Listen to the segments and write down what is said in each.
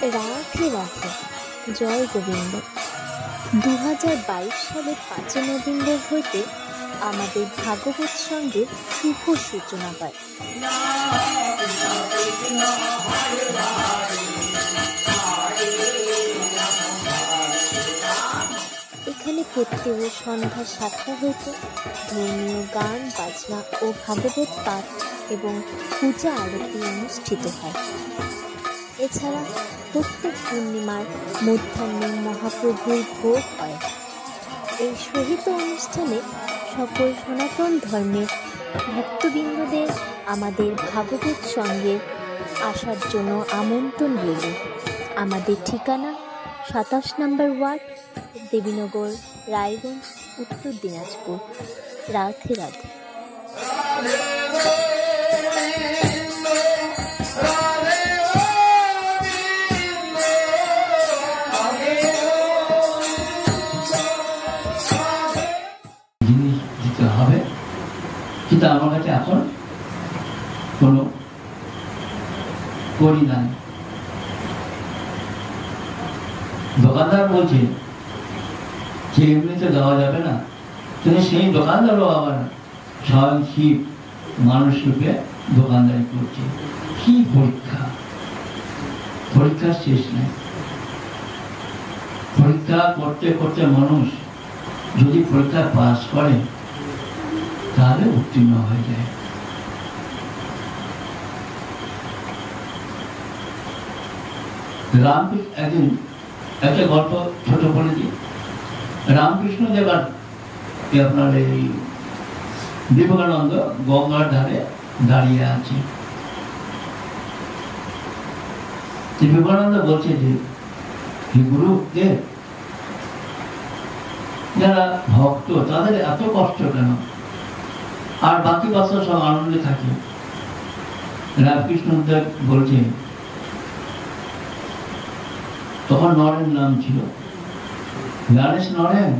রাধে রাধে, জয় গোবিন্দ। 2022 সালের 5 নভেম্বর হইতে আমাদের ভাগবত সঙ্গের শুভ সূচনা হয়। এখানে প্রত্যেক সন্ধ্যা 7টা হইতে ধর্মীয় গান বাজনা ও ভাগবত পাঠ এবং পূজা আরতি অনুষ্ঠিত হয়। এছাড়া প্রত্যেক পূর্ণিমার মধ্যাহ্নে মহাপ্রভুর ভোগ হয়। এই সহিত অনুষ্ঠানে সকল সনাতন ধর্মের ভক্তবৃন্দদের আমাদের ভাগবত সঙ্গে আসার জন্য আমন্ত্রণ রইল। আমাদের ঠিকানা 27 নম্বর ওয়ার্ড, দেবীনগর, রায়গঞ্জ, উত্তর দিনাজপুর। রাধে রাধে। কিন্তু আমার কাছে এখন কোনো করি নাই। দোকানদার বলছে যে এমনিতে দেওয়া যাবে না, কিন্তু সেই দোকানদারও আবার স্বয়ং শিব মানুষ রূপে দোকানদারি করছে। কি পরীক্ষা, পরীক্ষার শেষ নেই। পরীক্ষা করতে করতে মানুষ যদি পরীক্ষা পাস করে তাহলে উত্তীর্ণ হয়ে যায়। রামকৃষ্ণ একদিন একটা গল্প ছোট বলে দিই। রামকৃষ্ণ দেবার আপনার এই বিবেকানন্দ গঙ্গার ধারে দাঁড়িয়ে আছে। বিবেকানন্দ বলছে যে গুরুদেব, যারা ভক্ত তাদের এত কষ্ট কেন, আর বাকি বাচ্চা সব আনন্দে থাকে। রামকৃষ্ণ দেব বলছে, তখন নরেন নাম ছিল, জানিস নরেন,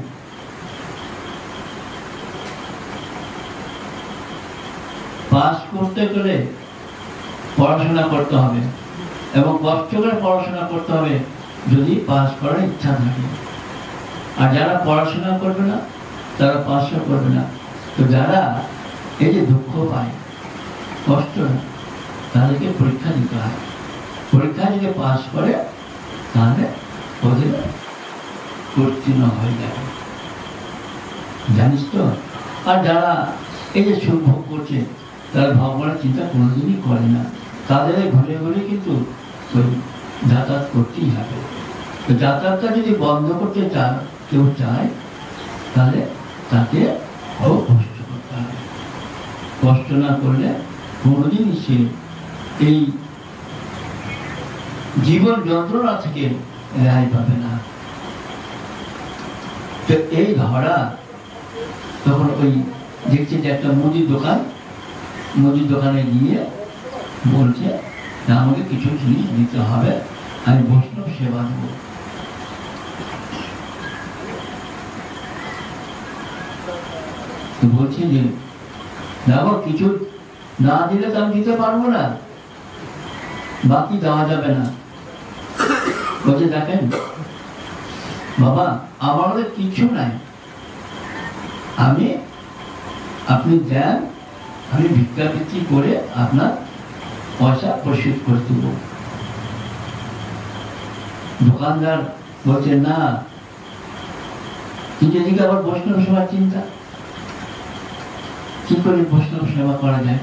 পাস করতে গেলে পড়াশোনা করতে হবে এবং কষ্ট করে পড়াশোনা করতে হবে যদি পাস করার ইচ্ছা থাকে। আর যারা পড়াশোনা করবে না তারা পাসও করবে না। তো যারা এই যে দুঃখ পায়, কষ্ট না, তাদেরকে পরীক্ষা দিতে হয়। পরীক্ষা যদি পাস করে তাহলে ওদের উত্তীর্ণ হয়ে যাবে, জানিস তো। আর যারা এই যে সুখ ভোগ করছে তারা ভগবানের চিন্তা কোনোদিনই করে না, তাদের ঘুরে ঘুরে কিন্তু ওই যাতায়াত করতেই হবে। তো যাতায়াতটা যদি বন্ধ করতে কেউ চায় তাহলে তাকে খুব কষ্ট করতে হবে। কষ্ট না করলে কোনোদিনই সে এই জীবন যন্ত্রণা থেকে রেহাই পাবে না। তো এই ধরা তখন ওই দেখছে যে একটা মুদির দোকান, মুদির দোকানে গিয়ে বলছে আমাকে কিছু জিনিস দিতে হবে, আমি বৈষ্ণব সেবা দেবো। বলছি যে দেখো, কিছু না দিলে তো আমি দিতে পারবো না, বাকি দেওয়া যাবে না। বলছে দেখেন বাবা, আমাদের কিছু নাই, আপনি দেন, আমি ভিক্ষাবৃত্তি করে আপনার পয়সা পরিশোধ করে দেব। দোকানদার বলছে না, যেদিকে আবার বৈষ্ণব সেবার চিন্তা, কি করে বৈষ্ণব সেবা করা যায়।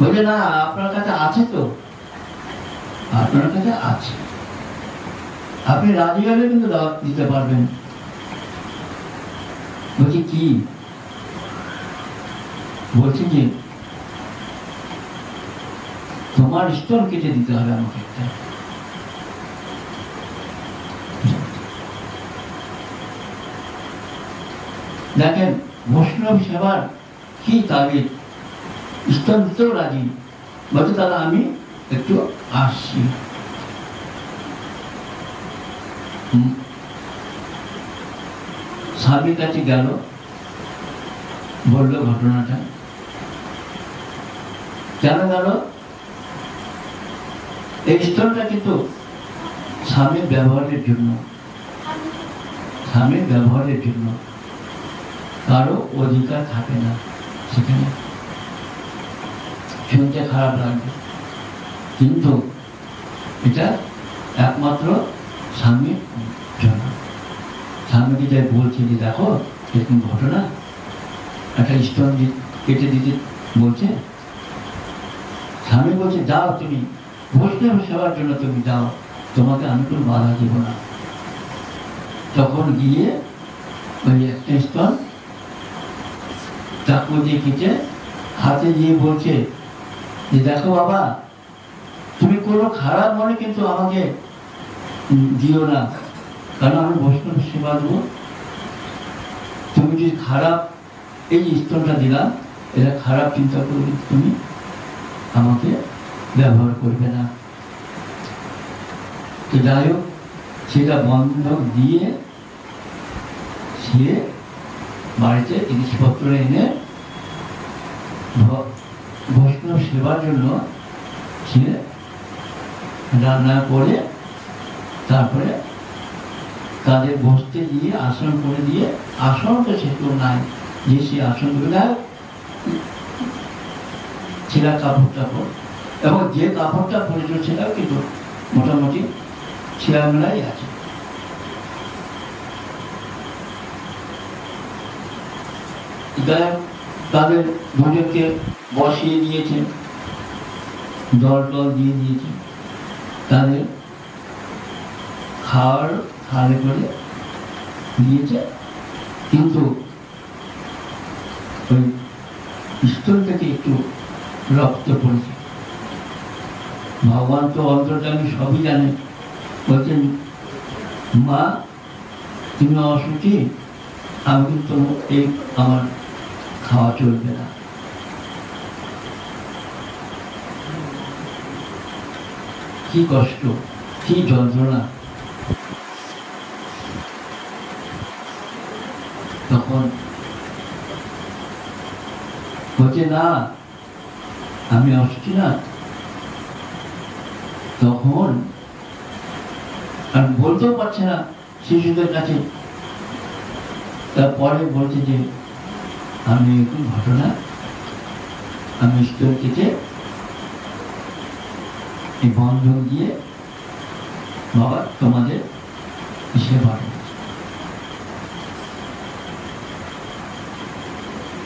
বলছে না, আপনার কাছে আছে তো, আপনার কাছে আছে, আপনি রাজি হলে কিন্তু দিতে পারবেন। বলছি কি? বলছি যে তোমার স্টোন কেটে দিতে হবে আমাকে একটা। দেখেন বৈষ্ণব সেবার কি তাগিদ, স্টোন দিতেও রাজি। বলছে দাদা আমি একটু আসছি। স্বামীর কাছে গেল, বললো ঘটনাটা। কেন গেল? এই স্তনটা কিন্তু স্বামীর ব্যবহারের জন্য, স্বামীর ব্যবহারের জন্য, কারো অধিকার থাকে না সেখানে। শুনতে খারাপ লাগবে, কিন্তু এটা একমাত্র স্বামীর জন্য। স্বামীকে যাই বলছে যে দেখো এরকম ঘটনা, একটা স্তন কেটে দিতে বলছে, স্বামী বলছে যাও তুমি বৈষ্ণব সেবার জন্য তুমি যাও, তোমাকে আমি কোনো বাধা দেব না। তখন গিয়ে ওই একটা স্তন চাকু দিয়ে কেটে হাতে দিয়ে বলছে যে দেখো বাবা, তুমি কোনো খারাপ মনে কিন্তু আমাকে দিও না, কারণ আমি বৈষ্ণব সেবা দেবো। তুমি যদি খারাপ এই স্তনটা দিলাম, এটা খারাপ চিন্তা করলে তুমি আমাকে ব্যবহার করবে না। তো যাই হোক, সেটা বন্ধক দিয়ে সে বাড়িতে জিনিসপত্র এনে বৈষ্ণব সেবার জন্য সে রান্না করে তারপরে তাদের বসতে দিয়ে আসন করে দিয়ে, আসন তো সেগুলো নাই যে সে আসনগুলো দেয় ছেঁড়া কাপড় টাপড়, এবং যে কাপড়টা পরেছিল সেটাও কিন্তু মোটামুটি ছেঁড়া মেলাই আছে। তাদের দুজনকে বসিয়ে দিয়েছেন, জল টল দিয়ে দিয়েছেন, তাদের খাওয়ার থালে করে দিয়েছে, কিন্তু ওই স্তন থেকে একটু রক্ত পড়েছে। ভগবান তো অন্তর্যামী, সবই জানে। বলছেন মা তুমি অসুখী, আমি কিন্তু এই আমার খাওয়া চলবে না। কি কষ্ট, কি যন্ত্রণা। তখন বলছে না আমি অসুখী না। তখন আর বলতেও পারছে না শিশুদের কাছে। তারপরে বলছে যে আমি এরকম ঘটনা, আমি স্তন থেকে এই বন্ধন দিয়ে বাবা তোমাদের সেবা করেছি।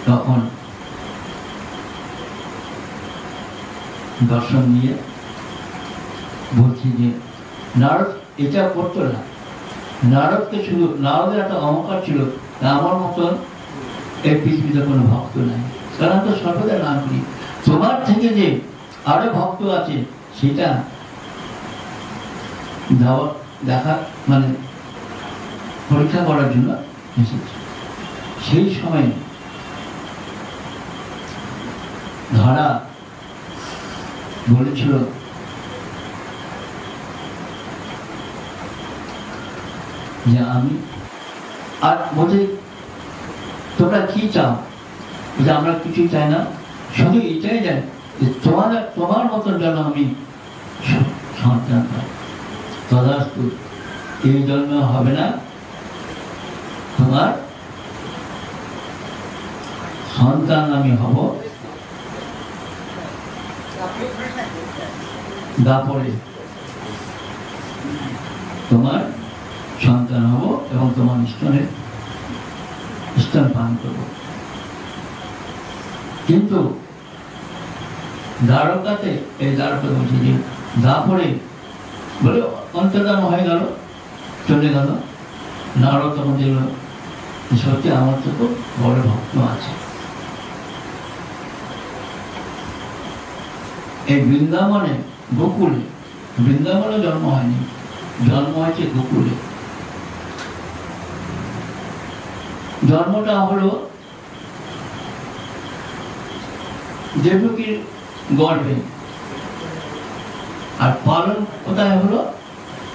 তখন দর্শন নিয়ে বলছি যে নারদ এটা করতো না। নারদকে শুধু, নারদের একটা অহংকার ছিল, আমার মতন এই পৃথিবীতে কোনো ভক্ত নাই, কারণ তো সর্বদা নাম করি। তোমার থেকে যে আরো ভক্ত আছে সেটা দেখা মানে পরীক্ষা করার জন্য এসেছে। সেই সময় ধরা বলেছিল যে আমি আর বলছে তোমরা কি চাও, যে আমরা কিছুই চাই না, শুধু এটাই চাই যে তোমার মতন যেন আমি সন্তান পাই। তদাস্তু, এই জন্য হবে না, তোমার সন্তান আমি হব দাপরে, তোমার সন্তান হব এবং তোমার স্তন পান করব। কিন্তু দ্বারকাতে, এই দ্বারকা বলছি যে দাপরে বলে অন্তর্ধান হয়ে গেল, চলে গেল। নারদ তখন দেখল সত্যি আমার তো খুব বড় ভক্ত আছে। এই বৃন্দাবনে, গোকুলে, বৃন্দাবনে জন্ম হয়নি, জন্ম হয়েছে গোকুলে। জন্মটা হলো দেবকীর গর্ভে, আর পালন কোথায় হলো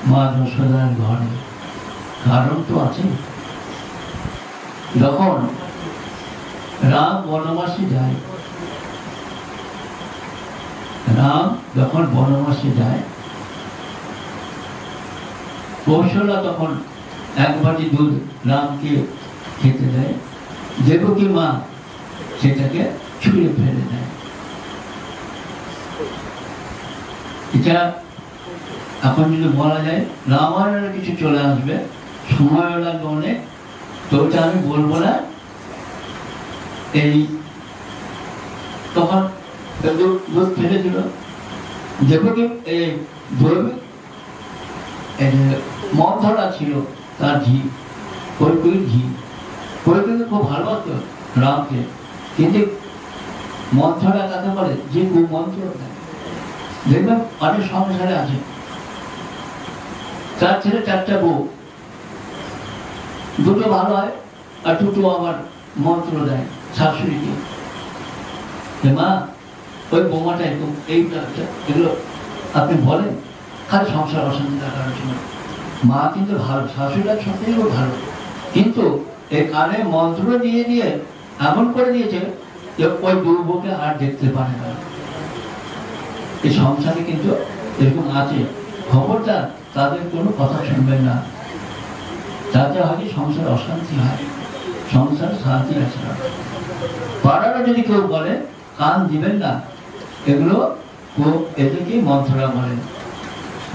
মা যশোদার ঘরে। কারণ তো আছে, যখন রাম বনবাসে যায়, রাম যখন বনবাসে যায় কৌশলা তখন এক বাটি দুধ রামকে খেতে দেয়, দেবকী মা সেটাকে ছুঁড়ে ফেলে দেয়। এটা এখন যদি বলা যায় রামায়ণের কিছু চলে আসবে, সময় লাগবে অনেক, তো ওটা আমি বলবো না। এই তখন দুধ ফেলে দিল, দেখো কি এই মন্থরা ছিল তার ঝি, কৈকেয়ীর ঝি। কৈকেয়ী খুব ভালোবাসতো রামকে, কিন্তু মন্থরা কাকে বলে যে কুমন্ত্র দেখবেন অনেক সংসারে আছে, চার ছেলে চারটা বউ, দুটো ভালো হয় আর দুটো আবার মন্ত্র দেয় শাশুড়িকে, মা ওই বোমাটা এরকম এইটা এগুলো আপনি বলেন, খালি সংসার অশান্তি দেখার জন্য। মা কিন্তু ভালো, শাশুড়িরা সত্যিই ভালো, কিন্তু এই কানে মন্ত্র দিয়ে দিয়ে এমন করে দিয়েছে যে ওই দুর্বকে আর দেখতে পারে না। এই সংসারে কিন্তু এরকম আছে, খবরদার তাদের কোনো কথা শুনবেন না, তাতে হয় সংসার অশান্তি হয়, সংসার শান্তি আছে না। পাড়ারও যদি কেউ বলে কান দিবেন না, এগুলো এদেরকে মন্ত্ররা বলেন,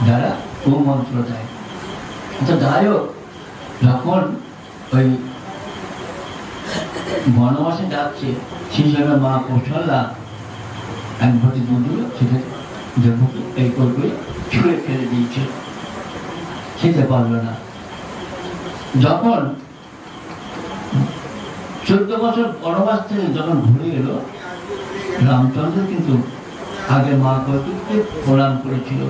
যারা মন্ত্র দেয়। আচ্ছা যাই হোক, যখন ওই বনবাসে যাচ্ছে সেই সময় মা কৌশল্যা এক ঘটি দুধ সেটা দেবকী এই করে ছুঁড়ে ফেলে দিয়েছে, খেতে পারলো না। যখন 14 বছর বনবাস থেকে যখন ঘুরে এলো, রামচন্দ্র কিন্তু আগে মা কৈকেয়ীকে প্রণাম করেছিল,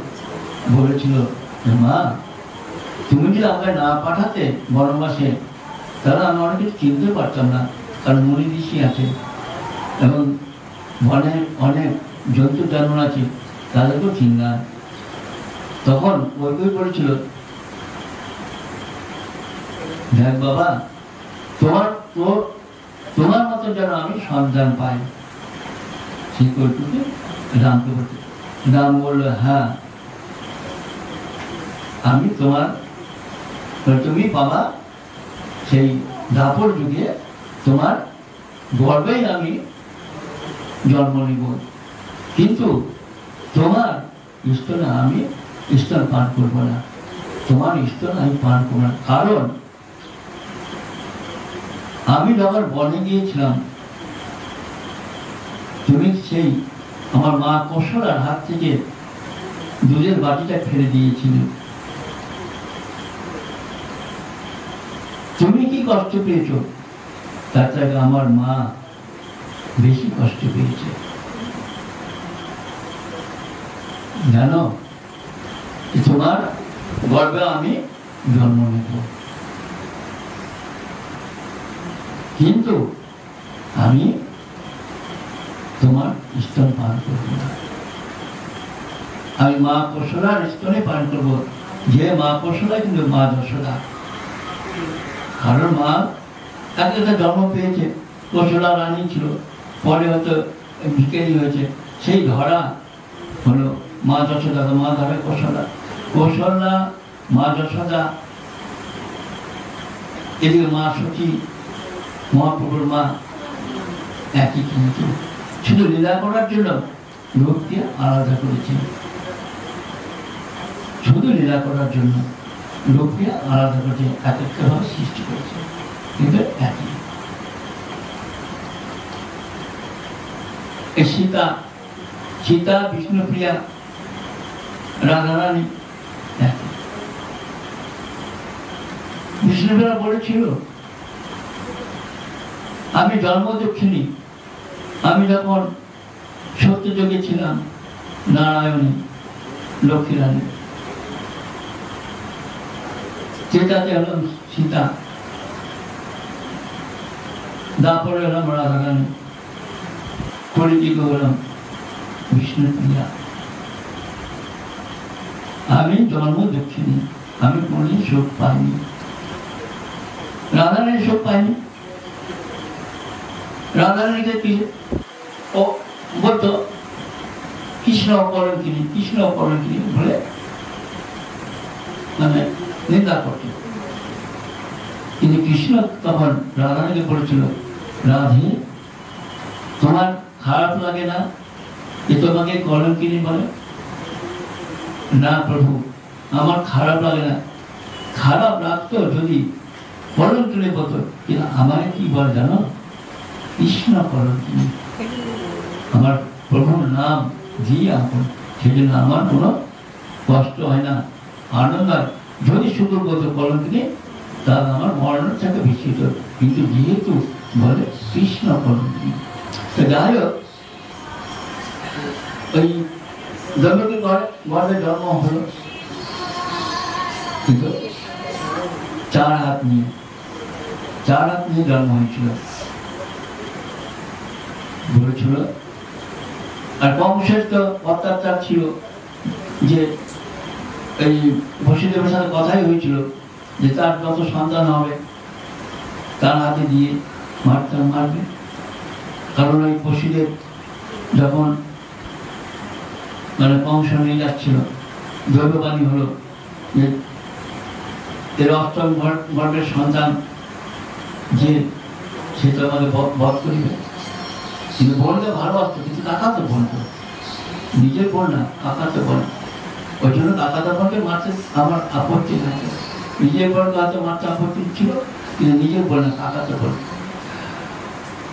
বলেছিল মা তুমি যদি আমাকে না পাঠাতে বনবাসে, তাহলে আমি অনেক কিছু চিনতে পারতাম না, কারণ মুনি ঋষি আছে এবং বনে অনেক জন্তু জানোয়ার আছে, তাদেরকেও চিন্তা। তখন কৈকেয়ী বলেছিল দেখ বাবা, তোমার মতো যেন আমি সন্তান পাই। সেই কৈকেয়ী রামকে বলছে, রাম বলল হ্যাঁ আমি তুমি বাবা সেই দাপর যুগে তোমার গর্বেই আমি জন্ম নিব, কিন্তু তোমার স্তনে আমি স্তন পান করবো না, তোমার স্তন আমি পান করবো না, কারণ আমি যখন বনে গিয়েছিলাম তুমি সেই আমার মা কৌশলার হাত থেকে দুধের বাটিটা ফেলে দিয়েছিলে, তুমি কি কষ্ট পেয়েছ, তার থেকে আমার মা বেশি কষ্ট পেয়েছে। জানো তোমার গর্বে আমি জন্ম নেব, কিন্তু আমি তোমার স্তন পান করব না, আমি মা কৌশলার স্তনে পান করব। যে মা কৌশলা কিন্তু মা যশোদা, কারণ মা একটা জন্ম পেয়েছে, কৌশলা রানী ছিল, পরে হয়তো ভিখারি হয়েছে, সেই ধরা হলো মা যশোদা, মা ধরে কৌশলা, কৌশলা মা যশোদা, এদিকে মা সতী মহাপ্রভুর মা, একই কিন্তু শুধু লীলা করার জন্য লোককে আলাদা করেছে, শুধু লীলা করার জন্য লোককে আলাদা করেছে, এক একটা ভাবে সৃষ্টি করেছে, কিন্তু একই। সীতা সীতা বিষ্ণুপ্রিয়া রাধারানী একই। বিষ্ণুপ্রিয়া বলেছিল আমি জন্ম দক্ষিণী, আমি যখন সত্যযুগে ছিলাম নারায়ণী লক্ষ্মী রানী, চেতাতে হলাম সীতা, তারপরে হলাম রাধারানী, কলিযুগে হলাম বিষ্ণুপ্রিয়া। আমি জন্ম দক্ষিণী, আমি কোনদিন সুখ পাইনি, রাধারানী সুখ পাইনি। রাধারানীকে ও বলতো কৃষ্ণ অপহরণ কিনি, কৃষ্ণ অপহরণ কিনি বলে, মানে নিন্দা করত। কিন্তু কৃষ্ণ তখন রাধাকে বলেছিল, রাধে তোমার খারাপ লাগে না যে তোমাকে কলঙ্কিনী বলে? না প্রভু, আমার খারাপ লাগে না। খারাপ লাগতো যদি কলঙ্কিনী বলতো, কিন্তু আমাকে কি বলে জানো? কৃষ্ণ কলঙ্কিনী। আমার প্রভুর নাম দিয়ে আপন, সেই জন্য আমার কোনো কষ্ট হয় না, আনন্দ হয়। যদি শুধু বলতো কলঙ্কিনী, তাহলে আমার মরণের থেকে বেশি হতো। কিন্তু যেহেতু বলে কৃষ্ণ কলঙ্কিনী, তো যাই হোক, ওই জগতের গর্ভে জন্ম হলো, কিন্তু 4 হাত নিয়ে জন্ম হয়েছিল বলেছিল। আর কংসের তো অত্যাচার ছিল, যে এই বসুদেবের সাথে কথাই হয়েছিল যে তার যত সন্তান হবে তার হাতে দিয়ে মারবে। কারণ ওই বসুদেব যখন মানে কংস নিয়ে যাচ্ছিল, দৈববাণী হলো যে এর অষ্টম গর্ভের সন্তান যে সে তো আমাকে বধ করিবে। কিন্তু বলতে ভালোবাসতো, কিন্তু কাকাতে বলতো, নিজের বোন না, কাকাতে বল। ওই জন্য কাকাতে বোনকে মারতে আমার আপত্তি নাই। নিজের বোন কাকাতে মারতে আপত্তি ছিল, কিন্তু নিজের বোন না, কাকাতে বল।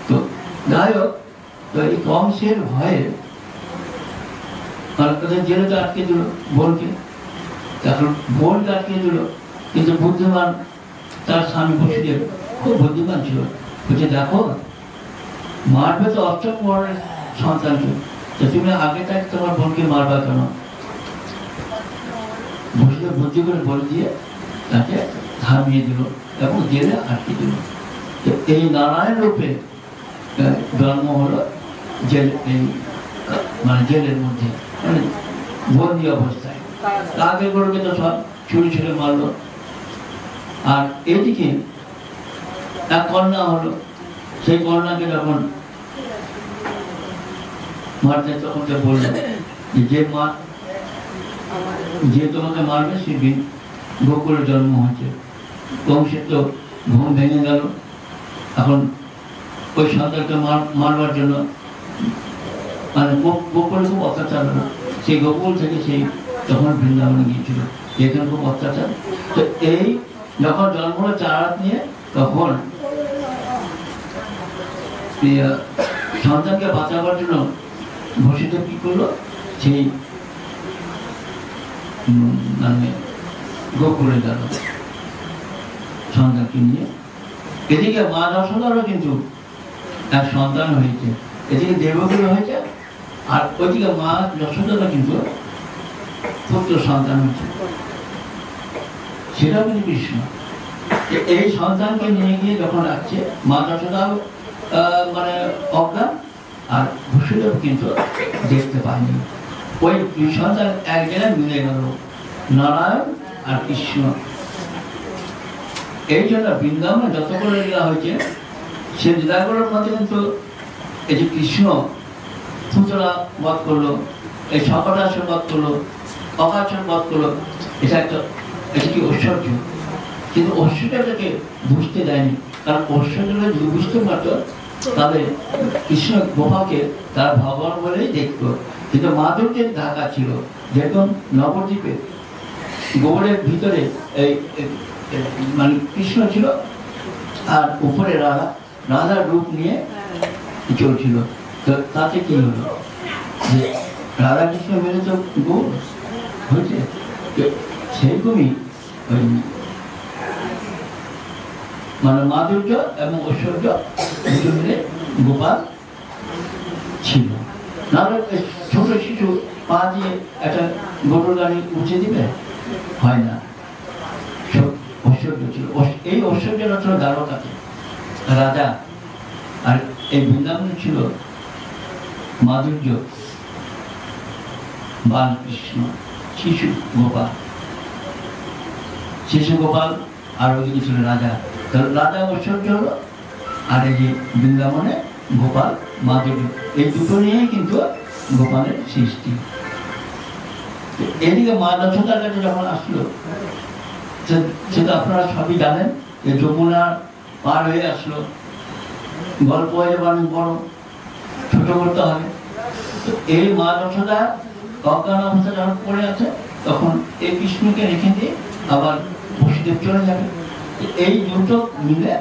তো যাই হোক, তো এই কংসের ভয়ে জেলে তো আটকে দিল বোনকে। এখন বোনকে আটকে দিল, কিন্তু বুদ্ধিমান তার স্বামী বসুদেব খুব বুদ্ধিমান ছিল। বলছে দেখো, মারবে তো অষ্টম গর্ভের সন্তানকে, তো তুমি আগে তাকে তোমার বোনকে মারবা কেন? বসুদেব বুদ্ধি করে বলে দিয়ে তাকে থামিয়ে দিল এবং জেলে আটকে দিল। তো এই নারায়ণ রূপে জন্ম হলো জেল, এই মানে জেলের মধ্যে, মানে বন্দি অবস্থায়। আগে গরুকে তো সব ছুড়ে মারলো। আর এদিকে এক কন্যা হলো, সেই কন্যাকে যখন মারতে তখন বলল যে তোমাকে মারবে সে গোকুলে জন্ম হয়েছে। কংসের তো ঘুম ভেঙে গেল। এখন ওই সন্তানকে মারবার জন্য মানে গোকুলে খুব অত্যাচার হলো। সেই গোকুল থেকে সেই তখন বৃন্দাবনে গিয়েছিল, এখানে খুব অত্যাচার। তো এই যখন জন্ম হলো 4 হাত নিয়ে, তখন সন্তানকে বাঁচাবার জন্য বসুদেব কি করলো, সেই মানে গোকুলে গেল সন্তানকে নিয়ে। এদিকে মা যশোদারও কিন্তু এক সন্তান হয়েছে, এদিকে দেবকীর হয়েছে, আর ওইদিকে মা যশোদারও কিন্তু পুত্র সন্তান হয়েছে, সেটা কিন্তু কৃষ্ণ। এই সন্তানকে নিয়ে গিয়ে যখন রাখছে, মা যশোদাও মানে অজ্ঞান, আর বসুদেব কিন্তু দেখতে পায়নি। ওই সন্তান এক জায়গায় মিলে গেল, নারায়ণ আর কৃষ্ণ। এই জন্য বৃন্দাবনে যতগুলো লীলা হয়েছে, সে লীলাগুলোর মধ্যে কিন্তু এই যে কৃষ্ণ পুতলা বধ করলো, এই সকটাসুর বধ করলো, অকাসুর বধ করলো, এটা কি ঐশ্বর্য। কিন্তু ঐশ্বর্যটাকে বুঝতে দেয়নি, কারণ ঐশ্বর্যটা যদি বুঝতে পারত তাহলে কৃষ্ণ গোপালকে তার ভগবান বলেই দেখতো। কিন্তু মাধুর্যের ঢাকা ছিল, যেরকম নবদ্বীপে গোবরের ভিতরে এই মানে কৃষ্ণ ছিল, আর উপরে রাধার রূপ নিয়ে চলছিল। তো তাতে কি হলো যে রাধা কৃষ্ণ মিলে তো গৌর হয়েছে। সেইরকমই ওই মানে মাধুর্য এবং ঐশ্বর্য দুটো মিলে গোপাল ছিল। নাহলে ছোট শিশু পা দিয়ে একটা গরুর গাড়ি উঠে দিবে, হয় না। ঐশ্বর্য ছিল, এই ঐশ্বর্যটা ছিল দ্বারকাতে রাজা, আর এই বৃন্দাবনে ছিল মাধুর্য বালকৃষ্ণ, শিশু গোপাল, শিশু গোপাল, আর ওইদিকে ছিল রাজা। রাজা ঐশ্বর্য হলো, আর এই যে বৃন্দাবনে গোপাল মাধুর্য, এই দুটো নিয়েই কিন্তু গোপালের সৃষ্টি। এদিকে মা যশোদার কাছে যখন আসলো, সেটা আপনারা সবই জানেন যে যমুনা পার হয়ে আসলো, গল্প হয়ে যাবে অনেক বড়, ছোট করতে হবে। তো এই মা যশোদা অজ্ঞান অবস্থা যখন পড়ে আছে, তখন এই কৃষ্ণকে রেখে দিয়ে আবার বসুদেব চলে যাবে। এই দুটো মিলে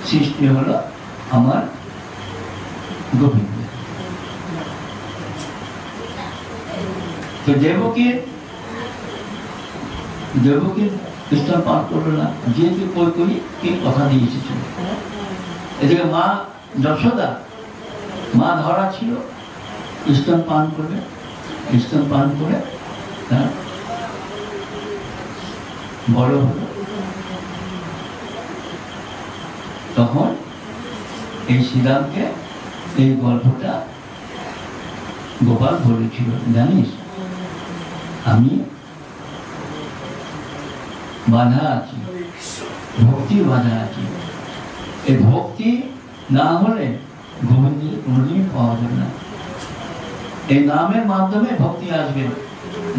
সৃষ্টি হলো আমার গোবিন্দ। তো দেবকীর স্তন পান করলো না, যেহেতু কৈকেয়ীকে কথা দিয়ে এসেছিল। এদিকে মা যশোদা, মা ধরা ছিল, স্তন পান করবে, স্তন পান করে বড় হলো। তখন এই শ্রীরামকে এই গল্পটা গোপাল বলেছিল, জানিস আমি বাধা আছি, ভক্তির বাধা আছে। এই ভক্তি না হলে গোবিন্দের কোনোদিন পাওয়া যাবে না। এই নামের মাধ্যমে ভক্তি আসবে,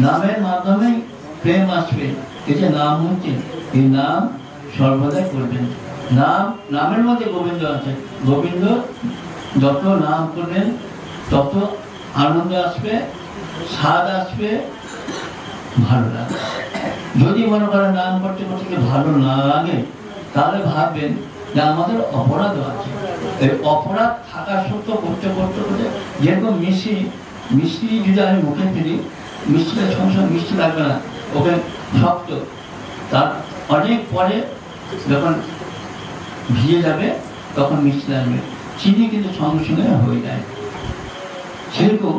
নামের মাধ্যমে প্রেম আসবে। এই যে নাম হচ্ছে, এই নাম সর্বদাই করবেন। নামের মধ্যে গোবিন্দ আছে। গোবিন্দ যত নাম করবেন তত আনন্দ আসবে, স্বাদ আসবে, ভালো লাগবে। যদি মনে করেন নাম করতে করতে ভালো না লাগে, তাহলে ভাববেন যে আমাদের অপরাধও আছে। এই অপরাধ থাকা সত্ত্বেও করতে করতে করতে, যেরকম মিষ্টি যদি আমি মুখে ফেলি, মিষ্টিটা সঙ্গে সঙ্গে মিষ্টি লাগবে না, ওকে শক্ত। তার অনেক পরে যখন ভিজে যাবে তখন মিষ্টি লাগবে। চিনি কিন্তু সঙ্গে সঙ্গে হয়ে যায়। সেরকম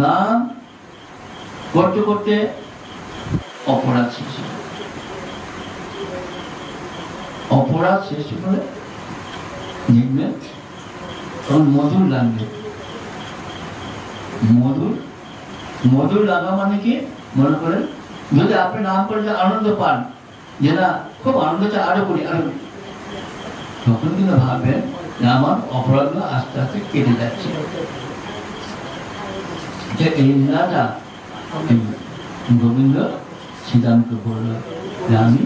নাম করতে করতে অপরাধ শেষ, অপরাধ শেষ করে দেখবেন তখন মধুর লাগবে। মধুর লাগা মানে কি, মনে করেন যদি আপনি নাম করে যে আনন্দ পান, যে না খুব আনন্দ চাই, আরো করি আরো, তখন কিন্তু ভাববেন যে আমার অপরাধগুলো আস্তে আস্তে কেটে যাচ্ছে। যে এই লীলাটা গোবিন্দ শ্রীরামকে বলল যে আমি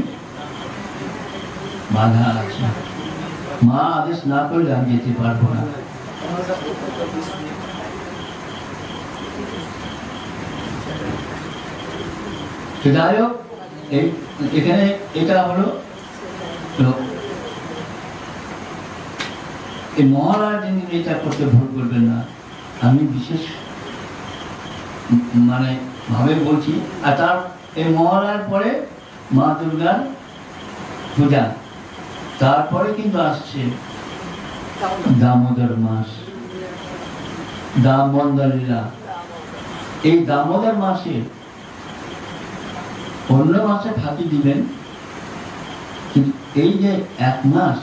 বাধা আছি, মা আদেশ না করলে আমি যেতে পারবো না। যাই হোক, এখানে এটা হলো এই মহারাজ যিনি এটা করতে ভুল করবেন না, আমি বিশেষ মানে ভাবে বলছি। আর তার এই মহারাজ পরে মা দুর্গার পূজা, তারপরে কিন্তু আসছে দামোদর মাস, দামোদর লীলা। এই দামোদর মাসে অন্য মাসে ফাঁকি দিবেন, কিন্তু এই যে এক মাস,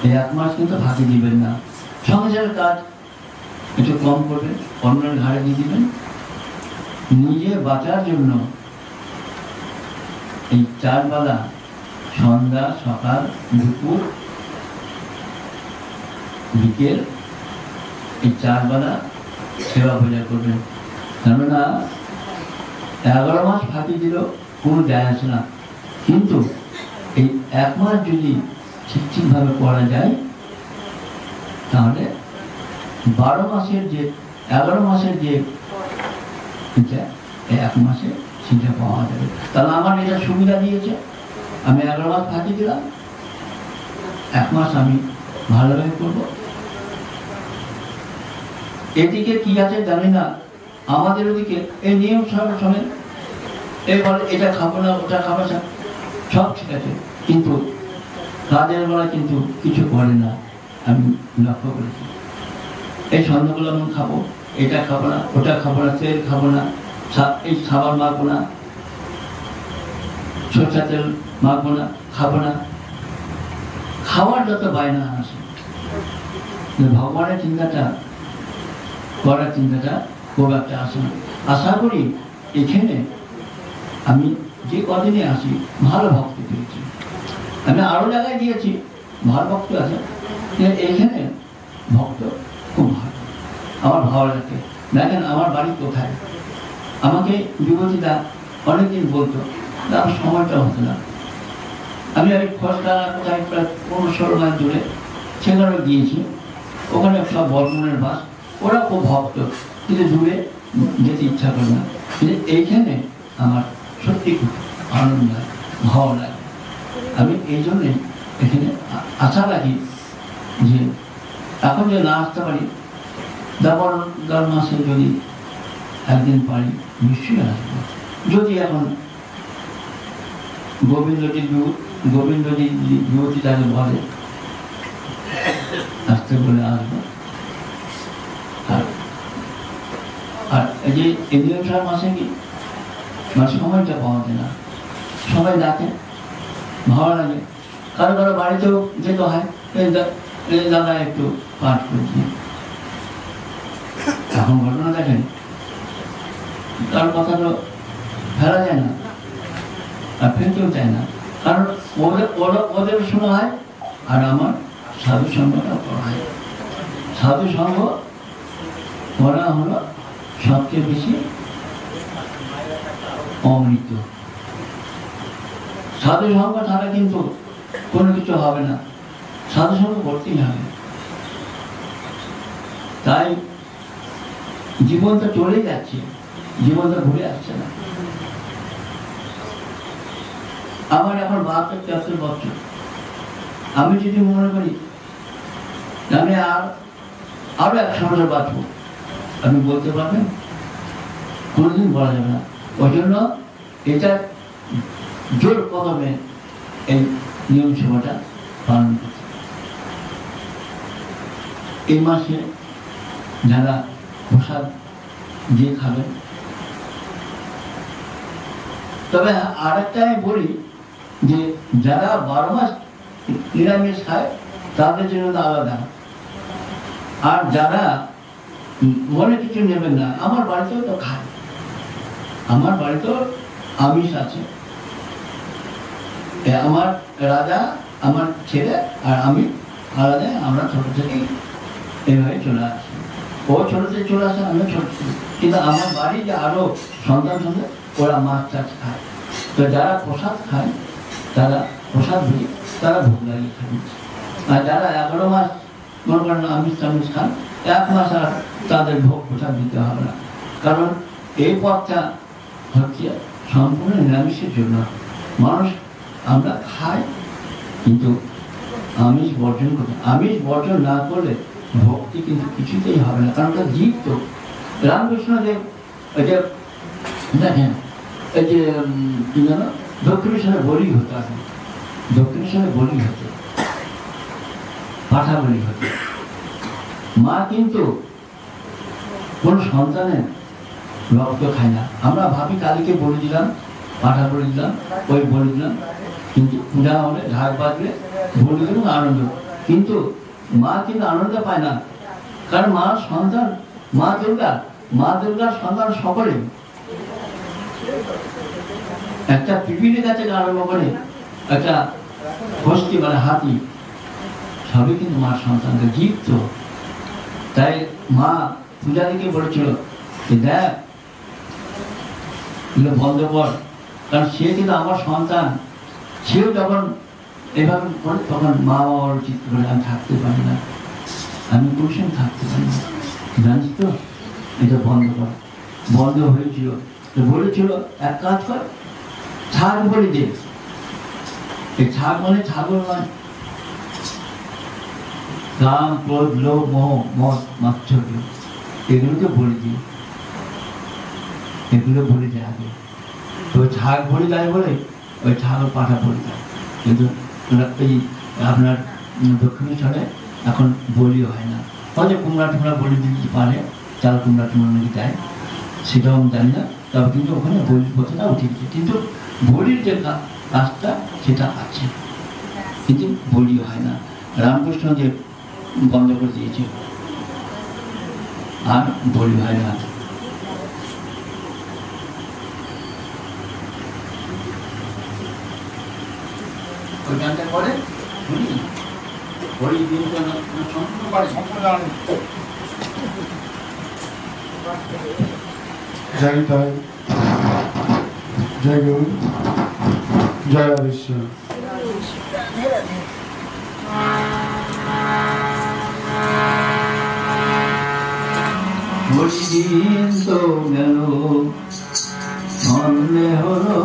এই এক মাস কিন্তু ফাঁকি দিবেন না। সংসারের কাজ একটু কম করবেন, অন্যের ঘাড়ে দিয়ে দিবেন। নিজে বাঁচার জন্য এই 4 বেলা, সন্ধ্যা, সকাল, দুপুর, বিকেল, এই 4 বেলা সেবা পূজা করবেন। কেননা 11 মাস ফাঁকি দিল কোনো যায় আসে না, কিন্তু এই এক মাস যদি ঠিকভাবে করা যায়, তাহলে 12 মাসের যে 11 মাসের যে এক মাসে সেটা পাওয়া যাবে। তাহলে আমার এটা সুবিধা দিয়েছে, আমি 11 মাস ফাঁকি দিলাম, 1 মাস আমি ভালোভাবে করবো। এদিকে কি আছে জানি না, আমাদের ওদিকে এই নিয়ম শোনেন, এই বলে এটা খাবো না, ওটা খাবো না, সব ঠিক আছে, কিন্তু কাজের বেলা কিন্তু কিছু করে না। আমি লক্ষ্য করেছি, এই সন্ধ্যাগুলো আমি খাবো, এটা খাবো না, ওটা খাবো না, তেল খাবো না, এই খাবার মাখবো না, সরষের তেল মাখবো না, খাবো না। খাওয়ার যত বায়না আসে, ভগবানের চিন্তাটা করার চিন্তাটা খুব একটা আসে না। আশা করি এখানে আমি যে কদিনে আসি ভালো ভক্তি পেয়েছি। আমি আরো জায়গায় দিয়েছি, ভালো ভক্ত আছে, এখানে ভক্ত খুব ভালো, আমার ভালো লাগে। দেখেন আমার বাড়ি কোথায়, আমাকে যুবতীরা অনেকদিন বলতো আমার সময়টা হতো না। আমি ওই খসড়া কোথায় প্রায় 15-16 মাইল দূরে সেখানে গিয়েছি। ওখানে সব বর্মনের বাস, ওরা খুব ভক্ত, কিন্তু দূরে যেতে ইচ্ছা করে না। কিন্তু এইখানে আমার সত্যি খুব আনন্দ লাগে, ভালো লাগে। আমি এই জন্যে এখানে আশা রাখি যে এখন যে না আসতে পারি, দর মাসে যদি একদিন পারি নিশ্চয়ই আসবো। যদি এখন গোবিন্দজি যুবতী তাকে বলে আসতে বলে আসবো। আর এই যে এমনিও মাসে কি সময়টা পাওয়া যায় না, সবাই ডাকে, ভালো লাগে। কারো কারো বাড়িতেও যেতে হয়, দাদা একটু পাঠ করছি। এখন ঘটনা দেখেন, তার কথা তো ফেলা যায় না আর ফেলতেও চায় না, কারণ ওদের শোনা হয় আর আমার সাধু সঙ্গটা করা হয়। সাধু সঙ্গ করা হলো সবচেয়ে বেশি অমৃত। সাধু সঙ্গ ছাড়া কিন্তু কোনো কিছু হবে না, সাধু সঙ্গ করতেই হবে। তাই জীবনটা চলে যাচ্ছে, জীবনটা ঘুরে আসছে না। আমার এখন 72-73 বছর। আমি যদি মনে করি আমি আরো 100 বছর বাঁচবো, আপনি বলতে পারবেন? কোনোদিন বলা যাবে না। ওই জন্য এটা জোর কদমে এই নিয়ম সেবাটা পালন করছে। এই মাসে যারা প্রসাদ দিয়ে খাবেন, তবে আর একটা আমি বলি যে যারা 12 মাস নিরামিষ খায় তাদের জন্য তো আলাদা। আর যারা মনে কিছু নেবেন না, আমার বাড়িতেও তো খায়, আমার বাড়িতেও আমিষ আছে। আমার রাজা, আমার ছেলে আর আমি আলাদা, আমরা ছোট থেকেই এইভাবে চলে আসি। ও ছোট থেকে চলে আসে, আমিও ছোট থেকে। কিন্তু আমার বাড়ি যে আরো সন্তান সন্তান ওরা মাছ চাষ খায়। তো যারা প্রসাদ খায় তারা প্রসাদ দিয়ে তারা ভোগ লাগিয়ে খান। আর যারা 11 মাস মনে করেন আমিষ টামিষ খান, 1 মাস আর তাদের ভোগ প্রসাদ দিতে হবে না, কারণ এই পথটা হচ্ছে সম্পূর্ণ নিরামিষের জন্য। মানুষ আমরা খাই কিন্তু আমিষ বর্জন করি। আমিষ বর্জন না করলে ভক্তি কিন্তু কিছুতেই হবে না, কারণ তার জীব তো রামকৃষ্ণদেব এটা দেখেন, এই যে কি জানো দক্ষিণেশ্বরে বলি হতো, আগে দক্ষিণেশ্বরে বলি হতো, পাঠা বলি হতো। মা কিন্তু কোন সন্তানের রক্ত খায় না। আমরা ভাবি কালীকে বলে দিলাম, পাঠা বলে দিলাম, ওই বলে দিলাম, কিন্তু পূজা হলে ঢাক বাজলে বলে দিলাম আনন্দ, কিন্তু মা কিন্তু আনন্দ পায় না। কারণ মা সন্তান, মা দুর্গার সন্তান সকলে। একটা পিপিলি গাছ থেকে আরম্ভ করে একটা হস্তি মানে হাতি, সবই কিন্তু মার সন্তানদের জীব তো। তাই মা পূজারীকে বলেছিল দেখ বন্ধ কর, কারণ সে কিন্তু আমার সন্তান। সেও যখন এভাবে করে তখন মা বাবার উচিত করে আমি থাকতে পারি না, আমি কোনো সময় থাকতে পারি না, জানিস তো, এটা বন্ধ কর। বন্ধ হয়েছিল, তো বলেছিল এক কাজ কর, ছাগ বলে দে। এই ছাগ মানে ছাগল নয়, কাম ক্রোধ লোভ মোহ মদ মাৎসর্য এগুলোকে বলে দিই, এগুলো বলে দেয় আগে। তো ছাগ বলে দেয় বলে ওই ছাগল পাঠা বলে দেয়। কিন্তু এই আপনার দক্ষিণেশ্বরে এখন বলিও হয় না, হয়তো কুমড়া টুমড়া বলে দিতে পারে, চাল কুমড়া টুমড়া নাকি দেয়, সেটাও আমি জানি না। তবে কিন্তু ওখানে বলির কথাটা উঠে গেছে, কিন্তু বলির যে কাজটা সেটা আছে, কিন্তু বলিও হয় না। রামকৃষ্ণ যে বন্ধ করে দিয়েছে, আর বলি হয় না। ওইখানটা করে বলি দিন সম্পূর্ণ পারে, সম্পূর্ণ জয় গুরু। জয় বিশ্ব। দিন তো গেল সন্ধে হলো